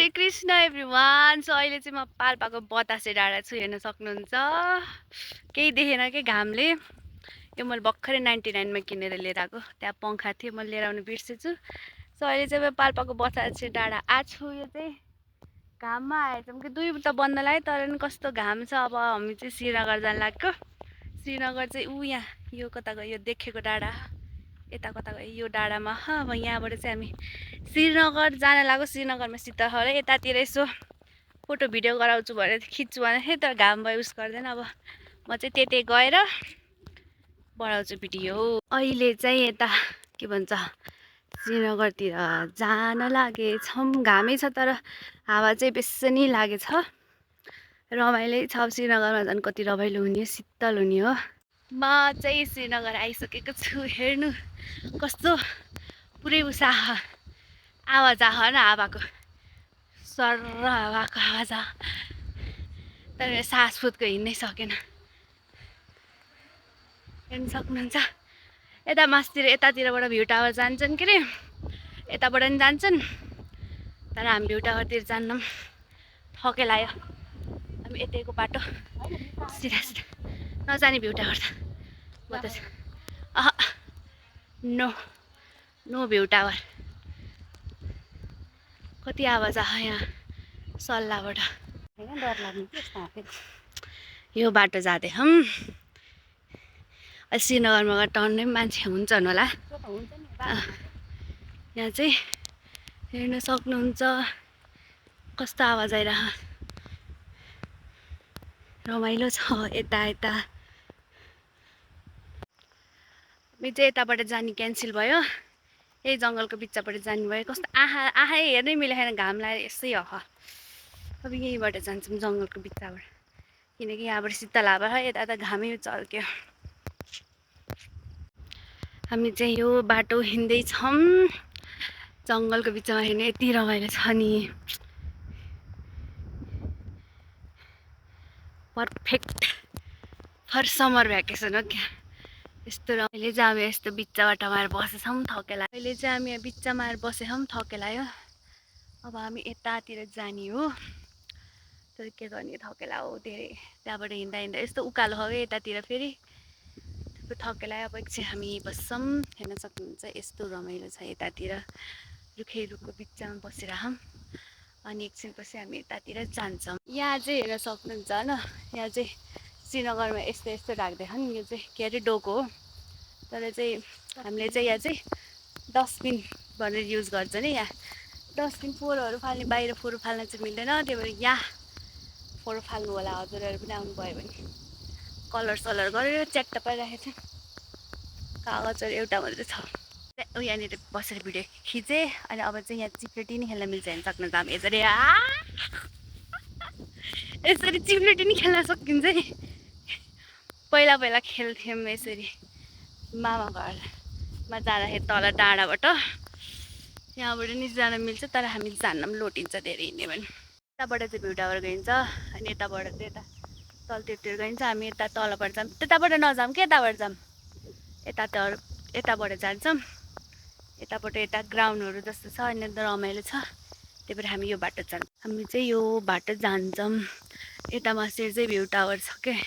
हरे Krishna everyone. So अहिले चाहिँ म पाल्पाको बतासे डाँडा छु, हेर्न सक्नुहुन्छ। केही देखेन के घामले। यो मैले भर्खरै 99 मा किनेर लिएर आएको, त्यहाँ पङ्खा थियो, म लिएर आउनु बिर्सेछु। सो अहिले चाहिँ म पाल्पाको बतासे डाँडा आछु। यो चाहिँ घाममा आएछौँ कि 2 त बन्द लाग्यो, तर पनि कस्तो घाम छ। अब हामी चाहिँ श्रीनगर जान लाग्यो। श्रीनगर चाहिँ यहाँ यो कता गयो, यो देखेको डाँडा यता कता गयो, यो डाँडामा। अब यहाँबाट चाहिँ हामी श्रीनगर जान लाग्यो। श्रीनगरमा सीताहर यतातिर यसो फोटो भिडियो गराउँछु भनेर खिच्छु भने थिएँ, तर घाम भयो उस गर्दैन। अब म चाहिँ त्यतै गएर बढाउँछु भिडियो। अहिले चाहिँ यता के भन्छ श्रीनगरतिर जान लागेछौँ। घामै छ तर हावा चाहिँ बेसी नै लागेछ। रमाइलो छ। श्रीनगरमा झन् कति रमाइलो हुने, शीतल हुने हो। म चाहिँ श्रीनगर आइसकेको छु। हेर्नु कस्तो पुरै उसाह आवाज आह न, हावाको सर हावाको आवाज आह। तर मेरो सास फुत्को हिँड्नै सकेन। हेर्नु सक्नुहुन्छ यता मास्तिर यतातिरबाट भ्यू टावर जान्छन् के अरे, यताबाट पनि जान्छन्। तर हामी भ्यू टावरतिर जान्नौँ, थके लाग्यो। हामी यतैको बाटो सिधा सिधा नजाने भ्यू टावर त म त नो नो भ्यू टावर। कति आवाज आयो यहाँ सल्लाहबाट। डर लाग्ने के यस्तो यो बाटो जाँदै हम श्रीनगरमा गएर टर्नै मान्छे हुन्छन् होला। यहाँ चाहिँ हेर्न सक्नुहुन्छ कस्तो आवाज आइरह। रमाइलो छ यता यता। हामी चाहिँ यताबाट जाने क्यान्सल भयो, यही जङ्गलको बिचबाट जानु भयो। कस्तो आँखा हेर्नै मिलेन, घाम लागेर यसै ह। अब यहीँबाट जान्छौँ जङ्गलको बिचबाट, किनकि यहाँबाट शीतल हावा छ, यता त घामै चर्क्यो। हामी चाहिँ यो बाटो हिँड्दैछौँ जङ्गलको बिचमा। हेर्नु यति रमाइलो छ नि, पर्फेक्ट फर समर भ्याकेसन हो क्या। यस्तो रमाइलो चाहिँ हामी यस्तो बिचमा आएर बसेछौँ, थकेला। अहिले चाहिँ हामी बिचमा आएर बसेछौँ, थकेला यो। अब हामी यतातिर जाने हो, तर के गर्ने, थकेला हो धेरै। त्यहाँबाट हिँड्दा हिँड्दा यस्तो उकालो हो कि यतातिर फेरि थकेला। अब एकछिन हामी बस्छौँ। हेर्न सक्नुहुन्छ यस्तो रमाइलो छ यतातिर, रुखै रुखको बिचमा बसेर हम। अनि एकछिनपछि हामी यतातिर जान्छौँ। यहाँ चाहिँ हेर्न सक्नुहुन्छ होइन, यहाँ चाहिँ श्रीनगरमा यस्तो यस्तो राख्दैन। यो चाहिँ के अरे डोको हो, तर चाहिँ हामीले चाहिँ यहाँ चाहिँ डस्टबिन भनेर युज गर्छ नि। यहाँ डस्टबिन फोहोरहरू फाल्ने, बाहिर फोहोर फाल्न चाहिँ मिल्दैन। त्यही भएर यहाँ फोहोर फाल्नु होला हजुरहरू पनि आउनुभयो भने। कलर सलर गरेर च्याट्ट पारिराखेको छ, कागजहरू एउटा मात्रै छ। यहाँनिर बसेर भिडियो खिचेँ। अनि अब चाहिँ यहाँ चिप्लेटी नि खेल्न मिल्छ, हेर्न सक्नुहुन्छ। हामी यसरी यसरी चिप्लेटी नि खेल्न सकिन्छ है। पहिला पहिला खेल्थ्यौँ यसरी मामा घरमा जाँदाखेरि तल डाँडाबाट। यहाँबाट नि जान मिल्छ, तर हामी जान्न पनि लोटिन्छ धेरै हिँड्यो भने। यताबाट चाहिँ भ्यू टावर गइन्छ, अनि यताबाट चाहिँ यता तलतिर गइन्छ। हामी यता तलबाट जाऊँ, त्यताबाट नजाऊँ कि यताबाट जाऊँ, यताबाट जान्छौँ। यताबाट यता ग्राउन्डहरू जस्तो छ, अनि रमाइलो छ। त्यही भएर हामी यो बाटो जान्छौँ। हामी चाहिँ यो बाटो जान्छौँ। यता मासेर चाहिँ भ्यू टावर छ के।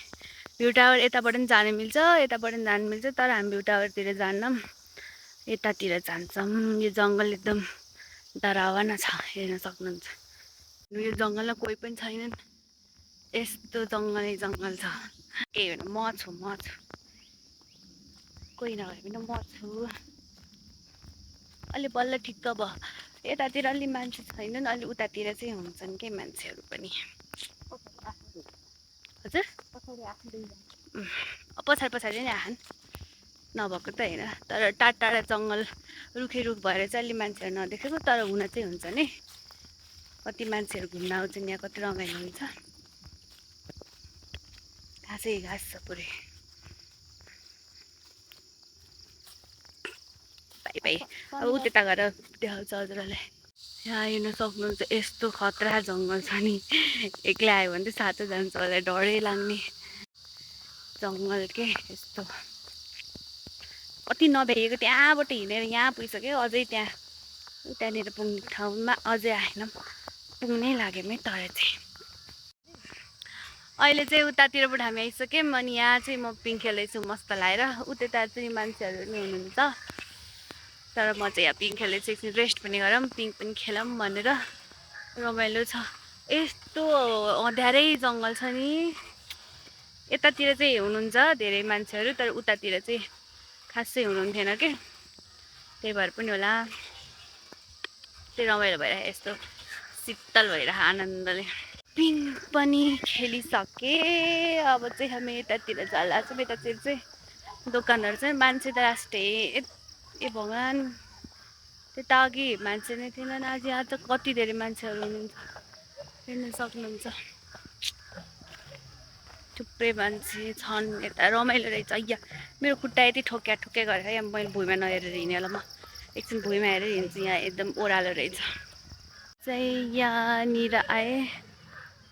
भ्यू टावर यताबाट पनि जानु मिल्छ, यताबाट पनि जानु मिल्छ, तर हामी भ्यू टावरतिर जान्नौँ, यतातिर जान्छौँ। यो जङ्गल एकदम डरावना छ, हेर्न सक्नुहुन्छ। यो जङ्गलमा कोही पनि छैनन्, यस्तो जङ्गलै जङ्गल छ। ए होइन म छु कोही नभए पनि म छु। अलि बल्ल ठिक्क भयो, यतातिर अलि मान्छे छैनन्, अलि उतातिर चाहिँ हुन्छन् के मान्छेहरू पनि। हजुर पछाडि नै आछन्, नभएको त होइन। तर टाढा टाढा जङ्गल रुखै रुख भएर चाहिँ अलि मान्छेहरू नदेखेको, तर हुन चाहिँ हुन्छ नि। कति मान्छेहरू घुम्न आउँछन् यहाँ, कति रमाइलो हुन्छ। घाँसै घाँस छ पुरै। बाई अब उता गएर देखाउँछ हजुरहरूलाई। यहाँ हेर्न सक्नुहुन्छ यस्तो खतरा जङ्गल छ नि। एक्लै आयो भने चाहिँ सातो जान्छ होला, डरै लाग्ने जङ्गल के। यस्तो कति नभ्याइएको, त्यहाँबाट हिँडेर यहाँ पुगिसक्यो, अझै त्यहाँनिर पुग्ने ठाउँमा अझै आएनौँ। पुग्नै लाग्यौँ है तर चाहिँ अहिले चाहिँ उतातिरबाट हामी आइसक्यौँ अनि यहाँ चाहिँ म पिङ खेल्दैछु मस्त लाएर उता चाहिँ मान्छेहरू नि हुनुहुन्छ तर म चाहिँ यहाँ पिङ खेल्दैछु एकछिन रेस्ट पनि गरौँ पिङ पनि खेलौँ भनेर रमाइलो छ यस्तो अँध्यारै जङ्गल छ नि यतातिर चाहिँ हुनुहुन्छ धेरै मान्छेहरू तर उतातिर चाहिँ खासै हुनुहुन्थेन के त्यही भएर पनि होला चाहिँ रमाइलो भइरहेको यस्तो शीतल भइरहेको आनन्दले पिङ पनि खेलिसकेँ अब चाहिँ हामी यतातिर जाला छौँ यतातिर चाहिँ दोकानहरू चाहिँ मान्छे त लास्टै ए भगवान् त्यता अघि मान्छे नै थिएनन् आज यहाँ त कति धेरै मान्छेहरू हुनुहुन्छ हेर्न सक्नुहुन्छ थुप्रै मान्छे छन् यता रमाइलो रहेछ या मेरो खुट्टा यति ठोक्या गरेर यहाँ मैले भुइँमा नहेरेर हिँडेँ होला म एकछिन भुइँमा हेरेर हिँड्छु यहाँ एकदम ओह्रालो रहेछ चाहिँ यहाँनिर आएँ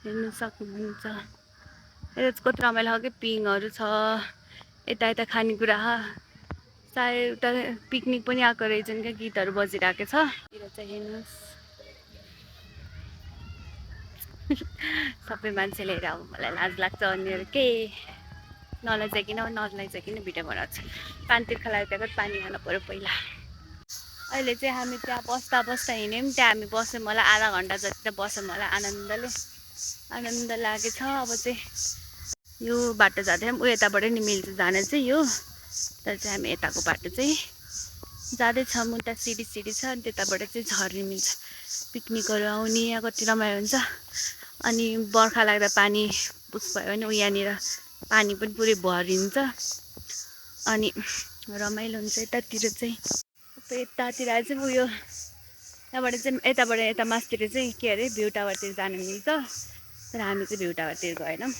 हेर्नु सक्नुहुन्छ यता कति रमाइलो खालको पिङहरू छ यता यता खानेकुरा सायद उता पिकनिक पनि आएको रहेछन् क्या गीतहरू बजिरहेको छ तिर चाहिँ हेर्नुहोस् सबै मान्छेले हेरेर अब मलाई लाज लाग्छ अनि के नलजाइकन भिडियो बनाउँछु पानीतिर खेलाएर त्यहाँ पानी खानु पऱ्यो पहिला अहिले चाहिँ हामी त्यहाँ बस्दा हिँड्यौँ त्यहाँ हामी बस्यौँ मलाई आधा घन्टा जति त बस्यौँ मलाई आनन्द लागेछ अब चाहिँ यो बाटो जाँदै ऊ यताबाटै नि मिल्छ जाने चाहिँ यो तर चाहिँ हामी यताको बाटो चाहिँ जाँदैछौँ उता सिडी छ अनि त्यताबाट चाहिँ झर्ने मिल्छ पिकनिकहरू आउने यहाँ कति रमाइलो हुन्छ अनि बर्खा लाग्दा पानी पुस भयो भने यहाँनिर पानी पनि पुरै भरिन्छ अनि रमाइलो हुन्छ यतातिर चाहिँ यतातिर चाहिँ उयो त्यहाँबाट चाहिँ यता मासतिर चाहिँ के अरे भ्यू टावरतिर जानु मिल्छ तर हामी चाहिँ भ्यू टावरतिर गएनौँ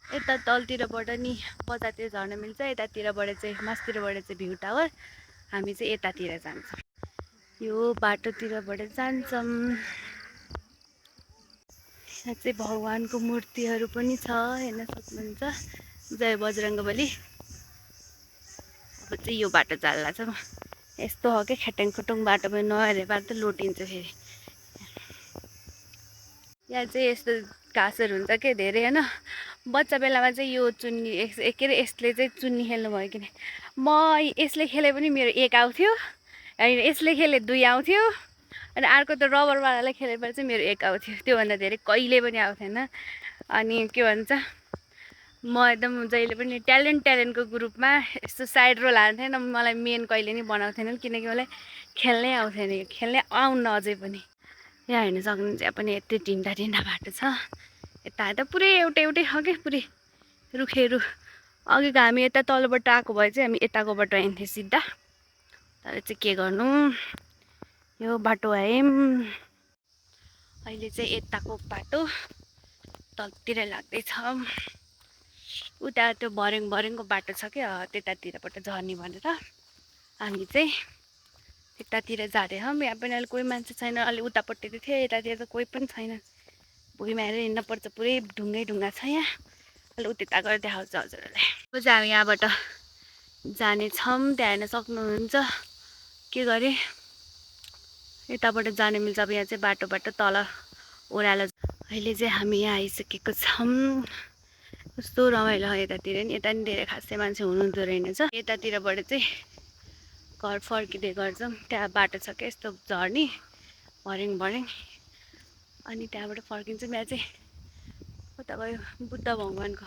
यता तलतिरबाट नि बजारतिर झर्न मिल्छ यतातिरबाट चाहिँ मासतिरबाट चाहिँ भ्यू टावर हामी चाहिँ यतातिर जान्छौँ यो बाटोतिरबाट जान्छौँ यहाँ चाहिँ भगवानको मूर्तिहरू पनि छ हेर्न सक्नुहुन्छ जय बजरङ्गबली अब चाहिँ यो बाटो जाल्ला छ यस्तो हो क्या खेटेङ खुटुङ बाटो पनि नहेरे बाटो त लोटिन्छ फेरि यहाँ चाहिँ यस्तो घाँसहरू हुन्छ के धेरै होइन बच्चा बेलामा चाहिँ यो चुन्नी के अरे यसले चाहिँ चुन्नी खेल्नु भयो कि म यसले खेले पनि मेरो 1 आउँथ्यो होइन यसले खेले 2 आउँथ्यो अनि अर्को त रबरवालाले खेलेपछि चाहिँ मेरो 1 आउँथ्यो त्योभन्दा धेरै कहिले पनि आउँथेन अनि के भन्छ म एकदम जहिले पनि ट्यालेन्टको ग्रुपमा यस्तो साइड रोल हाल्थेन मलाई मेन कहिले नि बनाउँथेन किनकि मलाई खेल्नै आउँथेन खेल्नै आउन अझै पनि यहाँ हेर्न सक्नुहुन्छ यहाँ पनि यति टिन्डा बाटो छ यता पुरै एउटै हो कि पुरै रुखेरू अघिको हामी यता तलबाट आएको भए चाहिँ हामी यताको बाटो आइन्थ्यो सिधा तर चाहिँ के गर्नु यो बाटो आयौँ अहिले चाहिँ यताको बाटो तलतिर लाग्दैछ उता त्यो भर्याङको बाटो छ क्या त्यतातिरबाट झर्ने भनेर हामी चाहिँ त्यतातिर जाँदैछौँ यहाँ पनि अहिले कोही मान्छे छैन अलि उतापट्टि त थियो यतातिर त कोही पनि छैन भुइँमा हेरेर हिँड्नुपर्छ पुरै ढुङ्गा छ यहाँ अहिले उता गएर देखाउँछ हजुरहरूलाई अब चाहिँ हामी यहाँबाट जानेछौँ त्यहाँ हेर्न सक्नुहुन्छ के गरे यताबाट जाने मिल्छ अब यहाँ चाहिँ बाटो तल ओह्रालो अहिले चाहिँ हामी यहाँ आइसकेको छौँ कस्तो रमाइलो यतातिर नि यता नि धेरै खासै मान्छे हुनुहुँदो रहेनछ यतातिरबाट चाहिँ घर फर्किँदै गर्छौँ त्यहाँ बाटो छ क्या यस्तो झर्ने भर्याङ अनि त्यहाँबाट फर्किन्छौँ यहाँ चाहिँ कता गयो बुद्ध भगवानको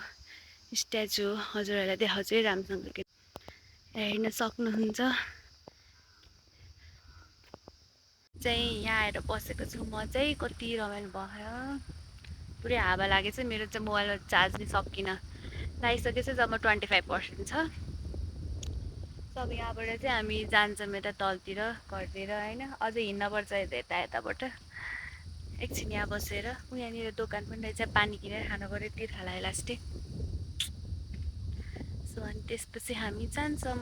स्ट्याचु हजुरहरूलाई देखाउँछु है राम्रोसँग हेर्न सक्नुहुन्छ चाहिँ यहाँ आएर बसेको छु म चाहिँ कति रमाइलो भयो पुरै हावा लागेछ मेरो चाहिँ मोबाइलमा चार्ज नै सकिन लागिसकेछ जम्मा 25% छ अब यहाँबाट चाहिँ हामी जान्छौँ यता तलतिर घरतिर होइन अझै हिँड्नुपर्छ यताबाट एकछिन यहाँ बसेर यहाँनिर दोकान पनि रहेछ पानी किनेर खानु पऱ्यो तिर्खालाई लास्टै सो अनि त्यसपछि हामी जान्छौँ